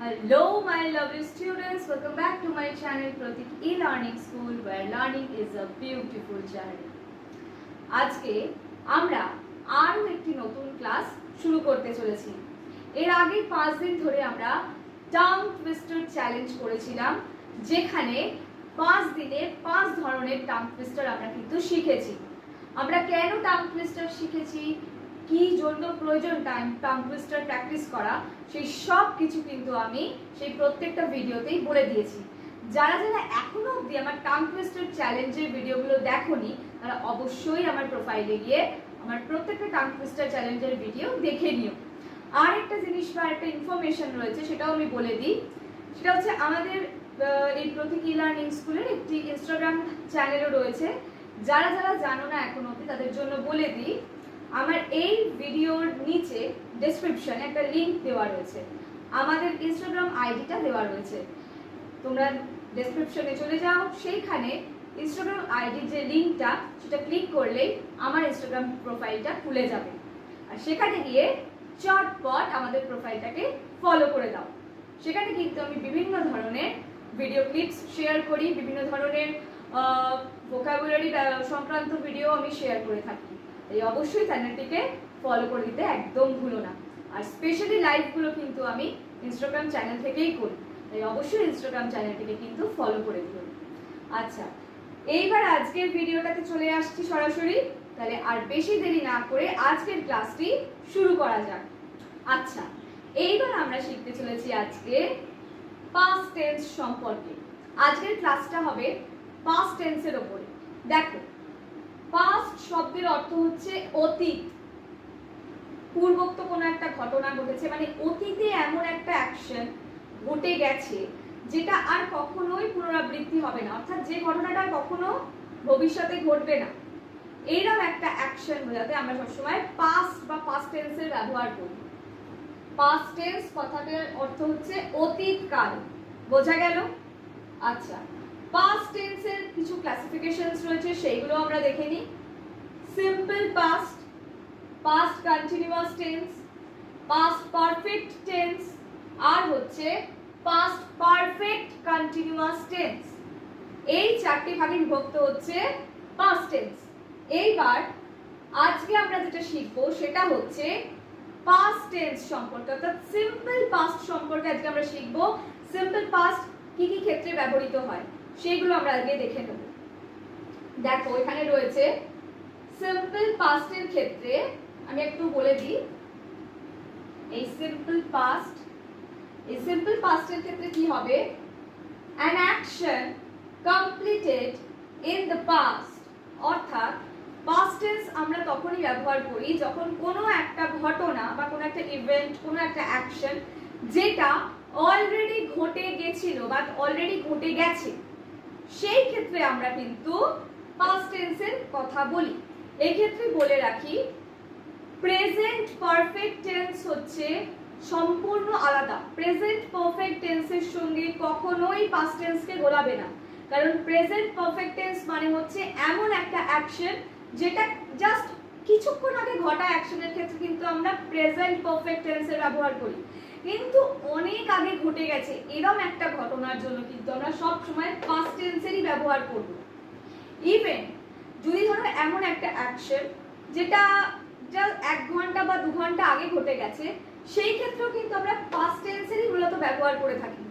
Hello my lovely students, welcome back to my channel Pratik E-Learning School where learning is a beautiful journey. আজকে আমরা আরো একটি নতুন class শুরু করতে চলেছি। এর আগে 5 দিন ধরে আমরা টাং টুইস্টার চ্যালেঞ্জ করেছিলাম, যেখানে 5 দিনে 5 ধরনের টাং টুইস্টার আমরা কিন্তু শিখেছি। আমরা কেন টাং টুইস্টার শিখেছি, কি জন্য প্রয়োজন টাং টুইস্টার প্র্যাকটিস করা, সেই সব কিছু কিন্তু আমি সেই প্রত্যেকটা ভিডিওতেই বলে দিয়েছি। যারা যারা এখনো অবধি আমার টাং টুইস্টার চ্যালেঞ্জের ভিডিওগুলো দেখোনি, তারা অবশ্যই আমার প্রোফাইলে গিয়ে আমার প্রত্যেকটা টাং টুইস্টার চ্যালেঞ্জের ভিডিও দেখে নিও। আর একটা জিনিস বা একটা ইনফরমেশন রয়েছে, সেটাও আমি বলে দিই। সেটা হচ্ছে আমাদের এই প্রতীক ই-লার্নিং স্কুলের একটি ইনস্টাগ্রাম চ্যানেলও রয়েছে। যারা যারা জানো না এখনো অবধি, তাদের জন্য বলে দিই, আমার এই ভিডিওর নিচে ডেসক্রিপশনে একটা লিংক দেওয়া রয়েছে, আমাদের ইনস্টাগ্রাম আইডিটা দেওয়া রয়েছে। তোমরা ডেসক্রিপশনে চলে যাও, সেইখানে ইনস্টাগ্রাম আইডির যে লিংকটা, সেটা ক্লিক করলেই আমার ইনস্টাগ্রাম প্রোফাইলটা খুলে যাবে। আর সেখানে গিয়ে চটপট আমাদের প্রোফাইলটাকে ফলো করে দাও। সেখানে কিন্তু আমি বিভিন্ন ধরনের ভিডিও ক্লিপস শেয়ার করি, বিভিন্ন ধরনের ভোকাবুলারি সংক্রান্ত ভিডিও আমি শেয়ার করে থাকি। এই অবশ্যই চ্যানেলটিকে ফলো করে দিতে একদম ভুলো না। আর স্পেশালি লাইভগুলো কিন্তু আমি ইনস্টাগ্রাম চ্যানেল থেকেই করি, তাই অবশ্যই ইনস্টাগ্রাম চ্যানেলটিকে কিন্তু ফলো করে দিও। আচ্ছা, এইবার আজকের ভিডিওটাতে চলে আসছি সরাসরি। তাহলে আর বেশি দেরি না করে আজকের ক্লাসটি শুরু করা যাক। আচ্ছা, এইবার আমরা শিখতে চলেছি আজকে পাস্ট টেন্স সম্পর্কে। আজকের ক্লাসটা হবে পাস্ট টেন্সের উপরে। দেখো, পাস্ট শব্দের অর্থ হচ্ছে অতীত, পূর্বোক্ত কোনো একটা ঘটনা ঘটেছে, মানে অতীতে এমন একটা অ্যাকশন ঘটে গেছে যেটা আর কখনোই পুনরাবৃত্তি হবে না, অর্থাৎ যে ঘটনাটা কখনো ভবিষ্যতে ঘটবে না, এইরকম একটা অ্যাকশন বোঝাতে আমরা সবসময় পাস্ট বা পাস্ট টেন্সের ব্যবহার করি। পাস্ট টেন্স কথাটার অর্থ হচ্ছে অতীতকাল, বোঝা গেল? আচ্ছা, পাস্ট টেন্সের কিছু ক্লাসিফিকেশনস রয়েছে, সেইগুলো আমরা দেখে নিই। Simple past, past continuous tense, past perfect tense, আর হচ্ছে পাস্ট পারফেক্ট কন্টিনিউয়াস টেন্স। এই চারটি ভাগে বিভক্ত হচ্ছে পাস্ট টেন্স। এইবার আজকে আমরা যেটা শিখবো সেটা হচ্ছে পাস্ট টেন্স সম্পর্কে, অর্থাৎ সিম্পল পাস্ট সম্পর্কে আজকে আমরা শিখবো। সিম্পল পাস্ট কি কি ক্ষেত্রে ব্যবহৃত হয় সেগুলো আমরা আগে দেখে নেব। দেখো, এখানে রয়েছে সিম্পল পাস্টের ক্ষেত্রে, আমি একটু বলে দিই। এই সিম্পল পাস্টের ক্ষেত্রে কি হবে? an action completed in the past, অর্থাৎ পাস্ট টেন্স আমরা তখনই ব্যবহার করি যখন কোনো একটা ঘটনা বা কোনো একটা ইভেন্ট, কোনো একটা অ্যাকশন যেটা অলরেডি ঘটে গেছিল বা অলরেডি ঘটে গেছে, সেই ক্ষেত্রে আমরা কিন্তু পাস্ট টেন্সের কথা বলি। এই ক্ষেত্রে বলে রাখি, প্রেজেন্ট পারফেক্ট টেন্স হচ্ছে সম্পূর্ণ আলাদা। প্রেজেন্ট পারফেক্ট টেন্সের সঙ্গে কখনোই পাস্ট টেন্সকে গোলাবে না, কারণ প্রেজেন্ট পারফেক্ট টেন্স মানে হচ্ছে এমন একটা অ্যাকশন যেটা জাস্ট কিছুক্ষণ আগে ঘটা অ্যাকশনের ক্ষেত্রে কিন্তু আমরা প্রেজেন্ট পারফেক্ট টেন্সের ব্যবহার করি, কিন্তু অনেক আগে ঘটে গেছে এরকম একটা ঘটনার জন্য কিন্তু আমরা সব সময় পাস্ট টেন্সেরই ব্যবহার করব। ইভেন যদি ধরো এমন একটা অ্যাকশন যেটা জাস্ট 1 ঘন্টা বা 2 ঘন্টা আগে ঘটে গেছে, সেই ক্ষেত্রেও কিন্তু আমরা পাস্ট টেন্সেরই মূলত ব্যবহার করে থাকি।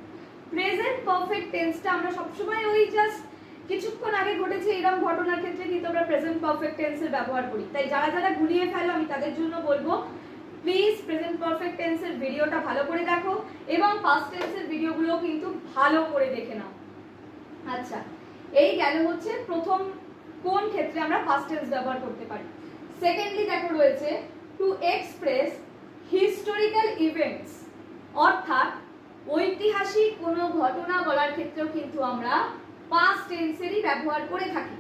প্রেজেন্ট পারফেক্ট টেন্সটা আমরা সবসময় ওই জাস্ট কিছুক্ষণ আগে ঘটেছে এরকম ঘটনার ক্ষেত্রে কিন্তু আমরা প্রেজেন্ট পারফেক্ট টেন্সের ব্যবহার করি। তাই যারা যারা গুলিয়ে ফেলো, আমি তাদের জন্য বলবো, প্লিজ প্রেজেন্ট পারফেক্ট টেন্সের ভিডিওটা ভালো করে দেখো এবং পাস্ট টেন্সের ভিডিওগুলো কিন্তু ভালো করে দেখে নাও। আচ্ছা, এই গেল হচ্ছে প্রথম কোন ক্ষেত্রে আমরা পাস্ট টেন্স ব্যবহার করতে পারি। সেকেন্ডলি দেখো রয়েছে টু এক্সপ্রেস হিস্টোরিক্যাল ইভেন্টস, অর্থাৎ ঐতিহাসিক কোনো ঘটনা বলার ক্ষেত্রেও কিন্তু আমরা পাস্ট টেন্সেরই ব্যবহার করে থাকি।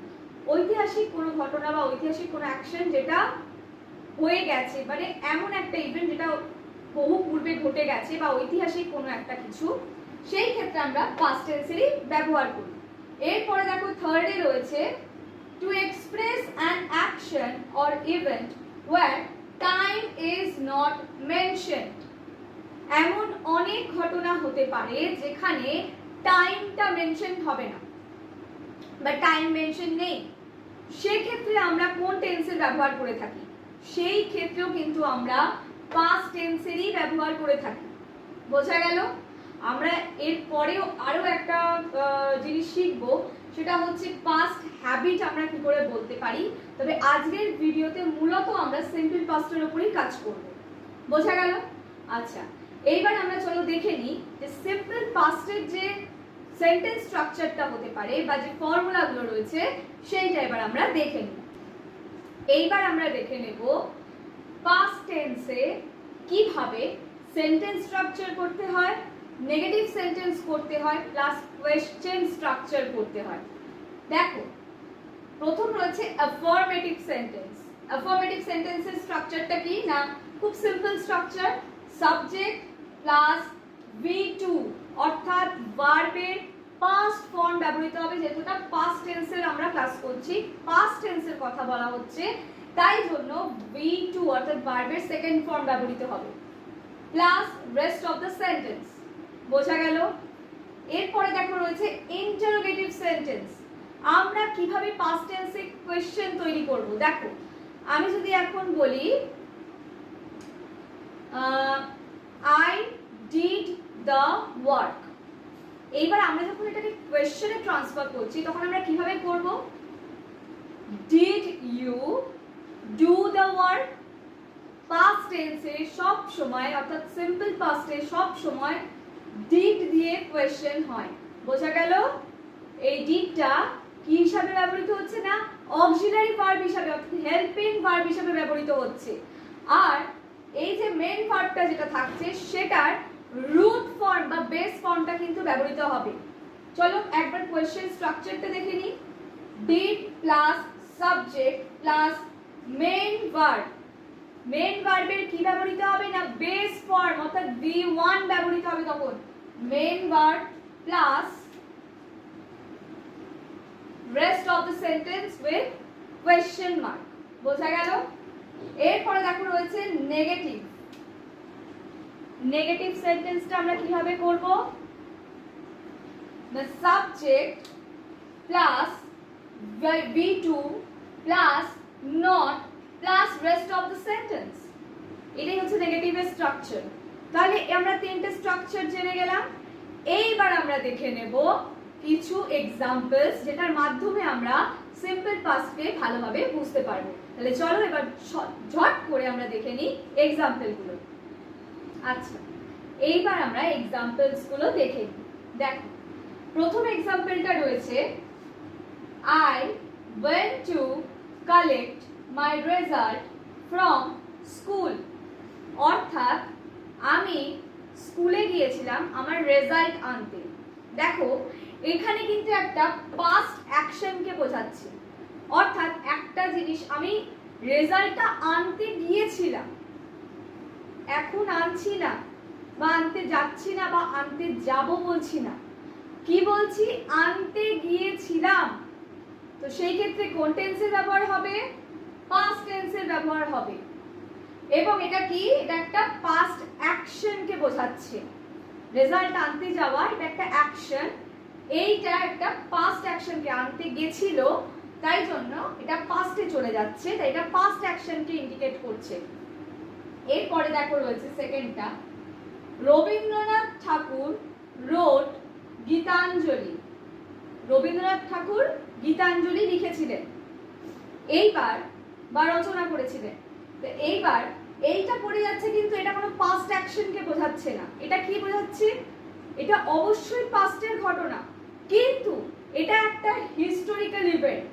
ঐতিহাসিক কোনো ঘটনা বা ঐতিহাসিক কোনো অ্যাকশন যেটা হয়ে গেছে, মানে এমন একটা ইভেন্ট যেটা বহু পূর্বে ঘটে গেছে বা ঐতিহাসিক কোনো একটা কিছু, সেই ক্ষেত্রে আমরা পাস্ট টেন্সেরই ব্যবহার করি। এরপরে দেখো থার্ডে রয়েছে to express an action or event where time is not mentioned, এমন অনেক ঘটনা হতে পারে যেখানে টাইমটা মেনশন হবে না বা টাইম মেনশন নেই, সেক্ষেত্রে আমরা কোন টেন্সের ব্যবহার করে থাকি? সেই ক্ষেত্রেও কিন্তু আমরা পাস্ট টেন্সেরই ব্যবহার করে থাকি। বোঝা গেল? আমরা এর পরেও আরো একটা জিনিস শিখবো, সেটা হচ্ছে পাস্ট হ্যাবিট আমরা কি করে বলতে পারি। তবে আজকের ভিডিওতে মূলত আমরা সিম্পল পাস্টের উপরেই কাজ করব। বোঝা গেল? আচ্ছা, এইবার আমরা চলো দেখে নিই যে সিম্পল পাস্টের যে সেন্টেন্স স্ট্রাকচারটা হতে পারে বা যে ফর্মুলাগুলো রয়েছে সেইটা এবার আমরা দেখে নিই। এইবার আমরা দেখে নেব পাস্ট টেন্সে কিভাবে সেন্টেন্স স্ট্রাকচার করতে হয়, নেগেটিভ সেন্টেন্স করতে হয়, প্লাস কোয়েশ্চেন স্ট্রাকচার করতে হয়। দেখো, প্রথম রয়েছে অ্যাফার্মেটিভ সেন্টেন্স। অ্যাফার্মেটিভ সেন্টেন্সের স্ট্রাকচারটা কি না, খুব simple structure, subject plus V2 অর্থাৎ ভার্বের পাস্ট ফর্ম ব্যবহৃত হবে। যেহেতু এটা পাস্ট টেন্সের আমরা ক্লাস করছি, পাস্ট টেন্সের কথা বলা হচ্ছে, তাই জন্য V2 অর্থাৎ ভার্বের সেকেন্ড ফর্ম ব্যবহৃত হবে, plus rest of the sentence. বোঝা গেল? এরপরে দেখো রয়েছে ইন্টারোগেটিভ সেন্টেন্স। আমরা কিভাবে পাস্ট টেন্সে কোয়েশ্চেন তৈরি করব। দেখো, আমি যদি এখন বলি I did the work, এইবার আমরা যখন এটাকে কোয়েশ্চেনে ট্রান্সফার করছি তখন আমরা কিভাবে করব? Did you do the work? Past টেন্সে সব সময় অর্থাৎ সিম্পল পাস্টে সব সময় ডিড দিয়ে কোয়েশ্চেন হয়। বোঝা গেল? এই ডিডটা কি হিসাবে ব্যবহৃত হচ্ছে না, অক্সিলারি ভার্ব হিসাবে অর্থাৎ হেল্পিং ভার্ব হিসাবে ব্যবহৃত হচ্ছে। আর এই যে মেইন ভার্বটা যেটা থাকছে সেটার রুট ফর্ম বা বেস ফর্মটা কিন্তু ব্যবহৃত হবে। চলো একবার কোয়েশ্চেন স্ট্রাকচারটা দেখে নিই। Did plus subject plus main verb. Main ভার্বের কি ব্যবহৃত হবে না, বেস ফর্ম অর্থাৎ V1 ব্যবহৃত হবে। তখন main verb plus rest of the sentence with question mark. বোঝা গেল? এরপরে দেখো রয়েছে নেগেটিভ। নেগেটিভ সেন্টেন্সটা আমরা কিভাবে করব? the subject plus V2 plus not plus rest of the sentence, এটাই হচ্ছে নেগেটিভের স্ট্রাকচার। তাহলে আমরা তিনটে স্ট্রাকচার জেনে গেলাম। এইবার আমরা দেখে নেব কিছু এক্সাম্পলস যেটার মাধ্যমে আমরা সিম্পল পাস্টকে ভালোভাবে বুঝতে পারবো। তাহলে চলো এবার ঝট করে আমরা দেখে নিই এক্সাম্পলগুলো। আচ্ছা, এইবার আমরা এক্সাম্পলস গুলো দেখে নিই। দেখো, প্রথম এক্সাম্পলটা রয়েছে I went to collect my result from school, অর্থাৎ আমি স্কুলে গিয়েছিলাম আমার রেজাল্ট আনতে। দেখো, এখানে কিন্তু একটা পাস্ট অ্যাকশনকে বোঝাচ্ছে, অর্থাৎ একটা জিনিস আমি রেজাল্টটা আনতে গিয়েছিলাম, এখন আনছি না বা আনতে যাচ্ছি না বা আনতে যাব বলছি না, কি বলছি, আনতে গিয়েছিলাম। তো সেই ক্ষেত্রে কোন টেন্সের ব্যবহার হবে? পাস্ট টেন্সের ব্যবহার হবে। এবং এটা কি, এটা একটা পাস্ট অ্যাকশনকে বোঝাচ্ছে। রেজাল্ট আনতে যাওয়া এটা একটা অ্যাকশন, এইটা একটা পাস্ট অ্যাকশনকে আনতে গেছিল, তাই জন্য এটা পাস্টে চলে যাচ্ছে, তাই এটা পাস্ট অ্যাকশনকে ইন্ডিকেট করছে। এরপরে দেখো রয়েছে সেকেন্ডটা, রবীন্দ্রনাথ ঠাকুর রোট গীতাঞ্জলি। রবীন্দ্রনাথ ঠাকুর গীতাঞ্জলি লিখেছিলেন, এইবার বা রচনা করেছিলেন। তো এইবার এইটা পড়ে যাচ্ছে, কিন্তু এটা কোনো পাস্ট অ্যাকশনকে বোঝাচ্ছে না। এটা কি বোঝাচ্ছে? এটা অবশ্যই পাস্টের ঘটনা, কিন্তু এটা একটা হিস্টোরিক্যাল ইভেন্ট।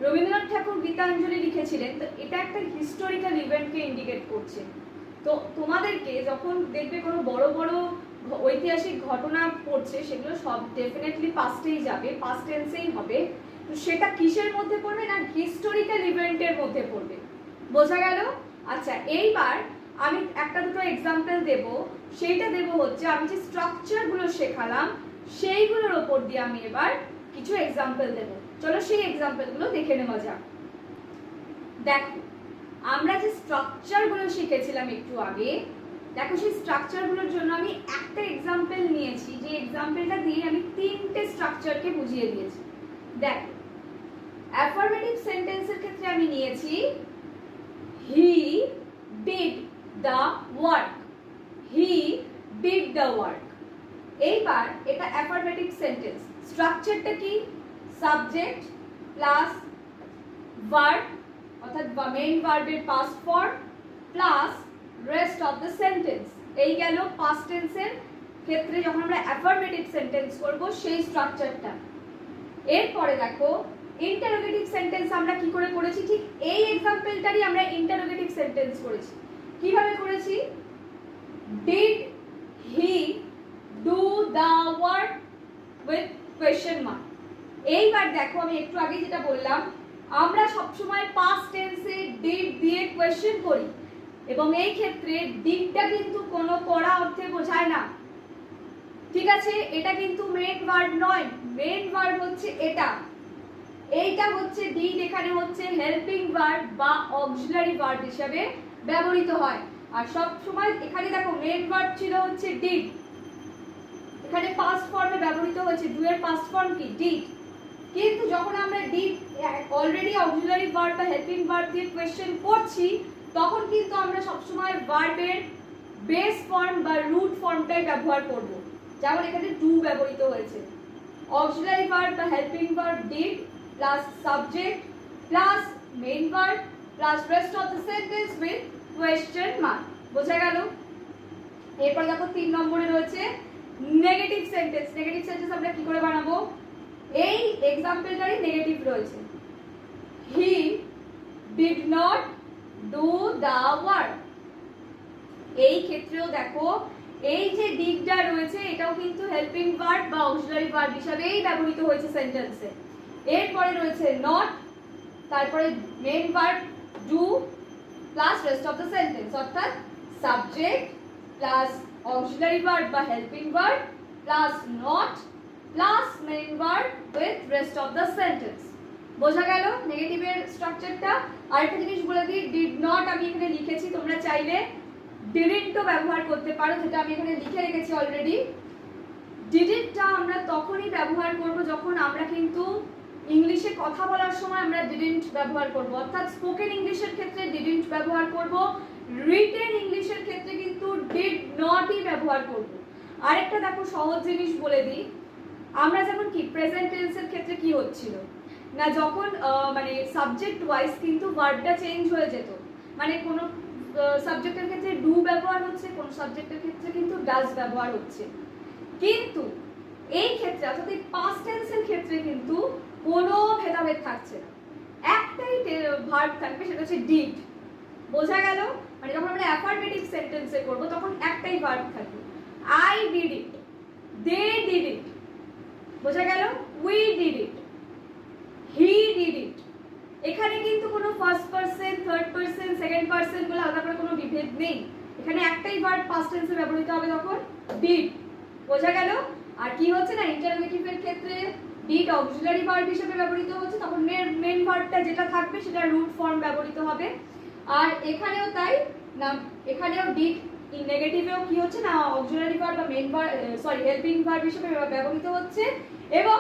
রবীন্দ্রনাথ ঠাকুর গীতাঞ্জলি লিখেছিলেন, তো এটা একটা হিস্টোরিক্যাল ইভেন্টকে ইন্ডিকেট করছে। তো তোমাদেরকে যখন দেখবে কোনো বড় বড় ঐতিহাসিক ঘটনা পড়ছে, সেগুলো সব ডেফিনেটলি পাস্টেই যাবে, পাস্ট টেন্সেই হবে। তো সেটা কিসের মধ্যে পড়বে না, হিস্টোরিক্যাল ইভেন্টের মধ্যে পড়বে। বোঝা গেল? আচ্ছা, এইবার আমি একটা দুটো এক্সাম্পল দেব। সেইটা দেব হচ্ছে আমি যে স্ট্রাকচারগুলো শেখালাম সেইগুলোর ওপর দিয়ে আমি এবার কিছু এক্সাম্পল দেব। চলো সেই এক্সাম্পলগুলো দেখে নেওয়া যাক। দেখো, আমরা যে স্ট্রাকচারগুলো শিখেছিলাম একটু আগে, দেখো সেই স্ট্রাকচারগুলোর জন্য আমি একটা এক্সাম্পল নিয়েছি, যে এক্সাম্পলটা দিয়ে আমি তিনটে স্ট্রাকচারকে বুঝিয়ে দিয়েছি। দেখো অ্যাফার্মেটিভ সেন্টেন্সের ক্ষেত্রে আমি নিয়েছি he did the work, he did the work. এইবার এটা অ্যাফার্মেটিভ সেন্টেন্স, স্ট্রাকচারটা কি? সাবজেক্ট প্লাস ভার্ব অর্থাৎ মেইন ভার্বের past form plus rest of the sentence. এই গেল পাস্ট টেন্সের ক্ষেত্রে যখন আমরা অ্যাফার্মেটিভ সেন্টেন্স করব সেই স্ট্রাকচারটা। এরপরে দেখো ইন্টারোগেটিভ সেন্টেন্স আমরা কি করে করেছি, ঠিক এই এক্সাম্পলটারই আমরা ইন্টারোগেটিভ সেন্টেন্স করেছি। কিভাবে করেছি? Did he do the work with question mark. এইবার দেখো আমি একটু আগে যেটা বললাম, আমরা সবসময় পাস্ট টেন্সে ডিড দিয়ে কোয়েশ্চেন করি, এবং এই ক্ষেত্রে ডিডটা কিন্তু কোনো করা অর্থে বোঝায় না, ঠিক আছে? এটা কিন্তু মেইন ভার্ব নয়, মেইন ভার্ব হচ্ছে এটা, এইটা হচ্ছে ডিড, এখানে হচ্ছে হেল্পিং ভার্ব বা অক্সিলারি ভার্ব হিসেবে ব্যবহৃত হয়। আর সব সময় এখানে দেখো মেইন ভার্ব ছিল হচ্ছে ডিড, এখানে পাস্ট ফর্মে ব্যবহৃত হয়েছে, ডু এর পাস্ট ফর্ম কি? ডিড। কিন্তু যখন আমরা ডিড অলরেডি অক্সিলারি ভার্ব বা হেল্পিং ভার্ব দিয়ে কোয়েশ্চেন করছি, তখন কিন্তু আমরা সবসময় ভার্বের বেস ফর্ম বা রুট ফর্মটাই ব্যবহার করব। যেমন এখানে ডু ব্যবহৃত হয়েছে, অক্সিলারি ভার্ব বা helping verb did plus subject plus main verb plus rest of the sentence with question mark. বোঝা গেল? এরপর দেখো 3 নম্বরে রয়েছে নেগেটিভ সেন্টেন্স। নেগেটিভ সেন্টেন্স আমরা কি করে বানাবো? এই এক্সাম্পলটারই নেগেটিভ রয়েছে, he did not do the work. এই ক্ষেত্রেও দেখো এই যে ডিডটা রয়েছে এটাও কিন্তু হেল্পিং ভার্ব বা অক্সিলারি ভার্ব হিসেবেই ব্যবহৃত হয়েছে সেন্টেন্সে। এরপরে রয়েছে নট, তারপরে main verb do plus rest of the sentence, অর্থাৎ সাবজেক্ট প্লাস অক্সিলারি ভার্ব বা helping verb plus not plus main verb with rest of the sentence. বোঝা গেল নেগেটিভের স্ট্রাকচারটা? আরেকটা জিনিস বলে দিই, ডিড নট আমি এখানে লিখেছি, তোমরা চাইলে ডিডন্টও ব্যবহার করতে পারো, যেটা আমি এখানে লিখে রেখেছি অলরেডি। ডিডন্টটা আমরা তখনই ব্যবহার করব যখন আমরা কিন্তু ইংলিশে কথা বলার সময় আমরা ডিডন্ট ব্যবহার করব, অর্থাৎ স্পোকেন ইংলিশের ক্ষেত্রে ডিডন্ট ব্যবহার করব, রিটেন ইংলিশের ক্ষেত্রে কিন্তু ডিড নটই ব্যবহার করব। আরেকটা দেখো সহজ জিনিস বলে দিই, আমরা যেমন কি প্রেজেন্ট টেন্সের ক্ষেত্রে কি হচ্ছিল না, যখন মানে সাবজেক্ট ওয়াইজ কিন্তু ভার্বটা চেঞ্জ হয়ে যেত, মানে কোনো সাবজেক্টের ক্ষেত্রে ডু ব্যবহার হচ্ছে, কোন সাবজেক্টের ক্ষেত্রে কিন্তু ডাজ ব্যবহার হচ্ছে। কিন্তু এই ক্ষেত্রে অর্থাৎ এই পাস্ট টেন্সের ক্ষেত্রে কিন্তু কোনো ভেদাভেদ থাকছে না, একটাই ভার্ব থাকবে, সেটা হচ্ছে ডিড। বোঝা গেল? মানে যখন আমরা অ্যাফার্মেটিভ সেন্টেন্সে করব তখন একটাই ভার্ব থাকবে, I did it, they did it. বোঝা গেল? We did it, he did it. এখানে কিন্তু কোনো first person, third person, second person বলে আলাদা করে কোনো বিভেদ নেই, এখানে একটাই ভার্ব পাস্ট টেন্সে ব্যবহৃত হবে, তখন ডিড। বোঝা গেল? আর কি হচ্ছে না, ইন্টারোগেটিভের ক্ষেত্রে ডিড অক্সিলারি ভার্ব হিসেবে ব্যবহৃত হচ্ছে, তখন মেইন ভার্বটা যেটা থাকবে সেটা রুট ফর্ম ব্যবহৃত হবে। আর এখানেও তাই না, এখানেও ডিড নেগেটিভেও কি হচ্ছে না, অক্সিলারি ভার্ব বা মেইন ভার্ব হেল্পিং ভার্ব হিসেবে ব্যবহৃত হচ্ছে, এবং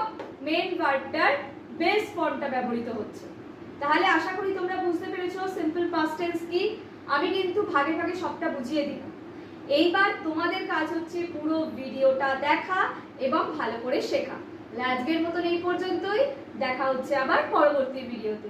মেইন ভার্বটার বেস ফর্মটা ব্যবহৃত হচ্ছে। তাহলে আশা করি তোমরা বুঝতে পেরেছো সিম্পল পাস্ট টেন্স কি। আমি কিন্তু ভাগে ভাগে সবটা বুঝিয়ে দিলাম। এইবার তোমাদের কাজ হচ্ছে পুরো ভিডিওটা দেখা এবং ভালো করে শেখা। আজকের মতন এই পর্যন্তই, দেখা হচ্ছে আবার পরবর্তী ভিডিওতে।